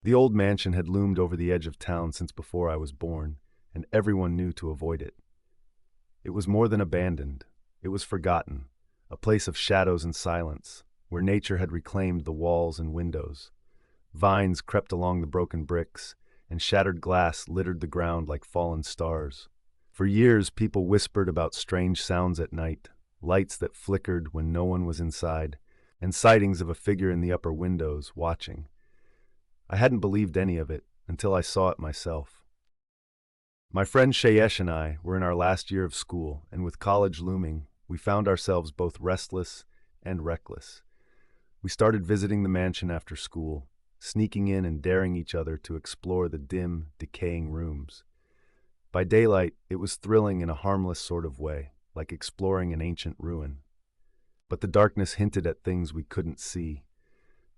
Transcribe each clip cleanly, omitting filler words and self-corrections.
The old mansion had loomed over the edge of town since before I was born, and everyone knew to avoid it. It was more than abandoned. It was forgotten, a place of shadows and silence, where nature had reclaimed the walls and windows. Vines crept along the broken bricks, and shattered glass littered the ground like fallen stars. For years, people whispered about strange sounds at night, lights that flickered when no one was inside, and sightings of a figure in the upper windows, watching. I hadn't believed any of it until I saw it myself. My friend Shayesh and I were in our last year of school, and with college looming, we found ourselves both restless and reckless. We started visiting the mansion after school, sneaking in and daring each other to explore the dim, decaying rooms. By daylight, it was thrilling in a harmless sort of way, like exploring an ancient ruin. But the darkness hinted at things we couldn't see.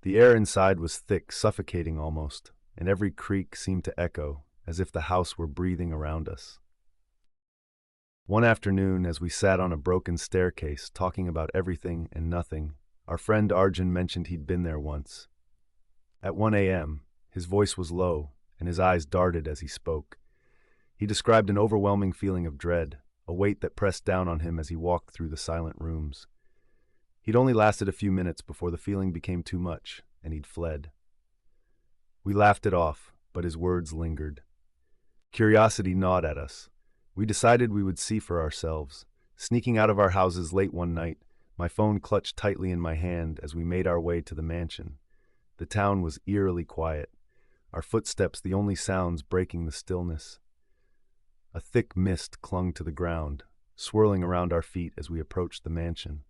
The air inside was thick, suffocating almost, and every creak seemed to echo, as if the house were breathing around us. One afternoon, as we sat on a broken staircase talking about everything and nothing, our friend Arjun mentioned he'd been there once. At 1 a.m., his voice was low, and his eyes darted as he spoke. He described an overwhelming feeling of dread, a weight that pressed down on him as he walked through the silent rooms. He'd only lasted a few minutes before the feeling became too much, and he'd fled. We laughed it off, but his words lingered. Curiosity gnawed at us. We decided we would see for ourselves. Sneaking out of our houses late one night, my phone clutched tightly in my hand as we made our way to the mansion. The town was eerily quiet, our footsteps the only sounds breaking the stillness. A thick mist clung to the ground, swirling around our feet as we approached the mansion.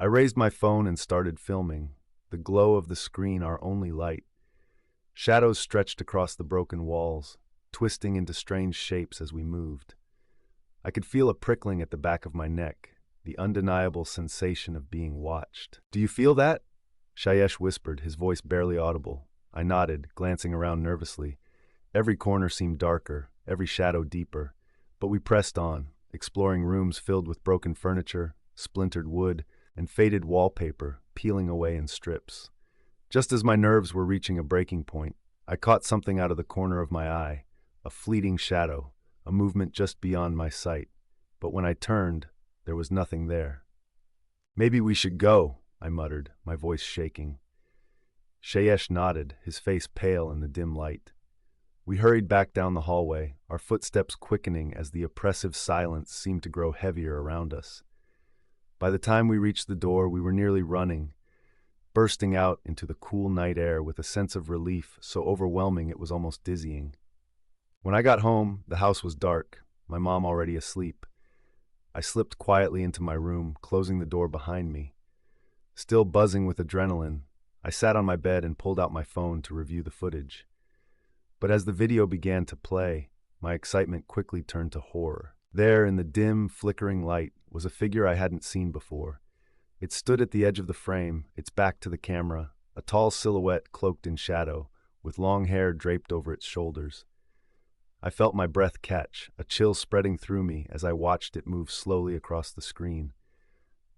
I raised my phone and started filming, the glow of the screen our only light. Shadows stretched across the broken walls, twisting into strange shapes as we moved. I could feel a prickling at the back of my neck, the undeniable sensation of being watched. "Do you feel that?" Shayesh whispered, his voice barely audible. I nodded, glancing around nervously. Every corner seemed darker, every shadow deeper, but we pressed on, exploring rooms filled with broken furniture, splintered wood, and faded wallpaper peeling away in strips. Just as my nerves were reaching a breaking point, I caught something out of the corner of my eye, a fleeting shadow, a movement just beyond my sight. But when I turned, there was nothing there. "Maybe we should go," I muttered, my voice shaking. Shayesh nodded, his face pale in the dim light. We hurried back down the hallway, our footsteps quickening as the oppressive silence seemed to grow heavier around us. By the time we reached the door, we were nearly running, bursting out into the cool night air with a sense of relief so overwhelming it was almost dizzying. When I got home, the house was dark, my mom already asleep. I slipped quietly into my room, closing the door behind me. Still buzzing with adrenaline, I sat on my bed and pulled out my phone to review the footage. But as the video began to play, my excitement quickly turned to horror. There, in the dim, flickering light, was a figure I hadn't seen before. It stood at the edge of the frame, its back to the camera, a tall silhouette cloaked in shadow, with long hair draped over its shoulders. I felt my breath catch, a chill spreading through me as I watched it move slowly across the screen.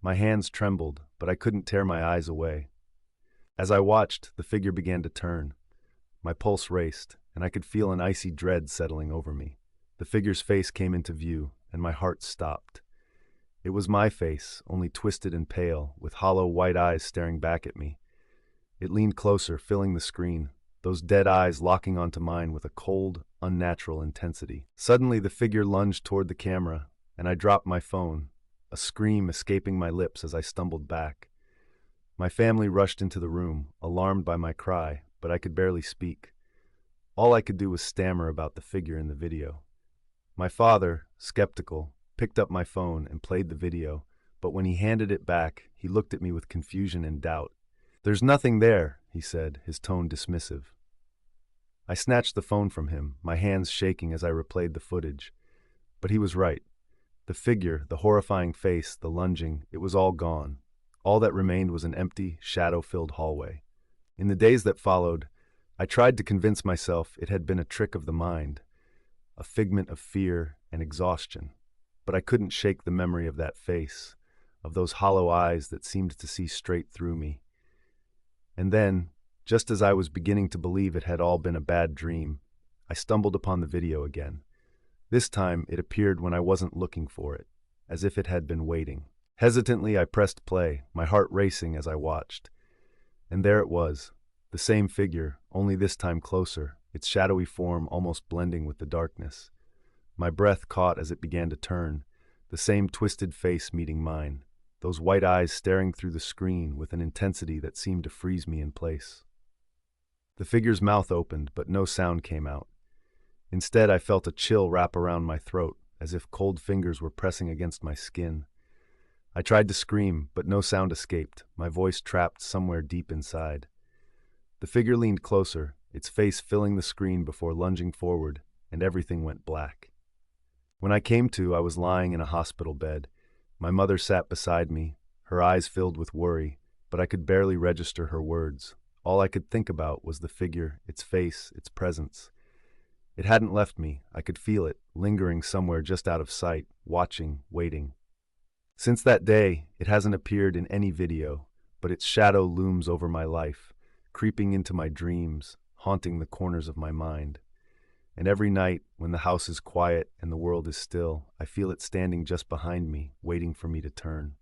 My hands trembled, but I couldn't tear my eyes away. As I watched, the figure began to turn. My pulse raced, and I could feel an icy dread settling over me. The figure's face came into view, and my heart stopped. It was my face, only twisted and pale, with hollow white eyes staring back at me. It leaned closer, filling the screen, those dead eyes locking onto mine with a cold, unnatural intensity. Suddenly, the figure lunged toward the camera, and I dropped my phone, a scream escaping my lips as I stumbled back. My family rushed into the room, alarmed by my cry, but I could barely speak. All I could do was stammer about the figure in the video. My father, skeptical, picked up my phone and played the video, but when he handed it back, he looked at me with confusion and doubt. "There's nothing there," he said, his tone dismissive. I snatched the phone from him, my hands shaking as I replayed the footage. But he was right. The figure, the horrifying face, the lunging, it was all gone. All that remained was an empty, shadow-filled hallway. In the days that followed, I tried to convince myself it had been a trick of the mind, a figment of fear and exhaustion. But I couldn't shake the memory of that face, of those hollow eyes that seemed to see straight through me. And then, Just as I was beginning to believe it had all been a bad dream, I stumbled upon the video again. This time, it appeared when I wasn't looking for it, as if it had been waiting. Hesitantly, I pressed play, my heart racing as I watched. And there it was, the same figure, only this time closer, its shadowy form almost blending with the darkness. My breath caught as it began to turn, the same twisted face meeting mine, those white eyes staring through the screen with an intensity that seemed to freeze me in place. The figure's mouth opened, but no sound came out. Instead, I felt a chill wrap around my throat, as if cold fingers were pressing against my skin. I tried to scream, but no sound escaped, my voice trapped somewhere deep inside. The figure leaned closer, its face filling the screen before lunging forward, and everything went black. When I came to, I was lying in a hospital bed. My mother sat beside me, her eyes filled with worry, but I could barely register her words. All I could think about was the figure, its face, its presence. It hadn't left me. I could feel it, lingering somewhere just out of sight, watching, waiting. Since that day, it hasn't appeared in any video, but its shadow looms over my life, creeping into my dreams, haunting the corners of my mind. And every night, when the house is quiet and the world is still, I feel it standing just behind me, waiting for me to turn.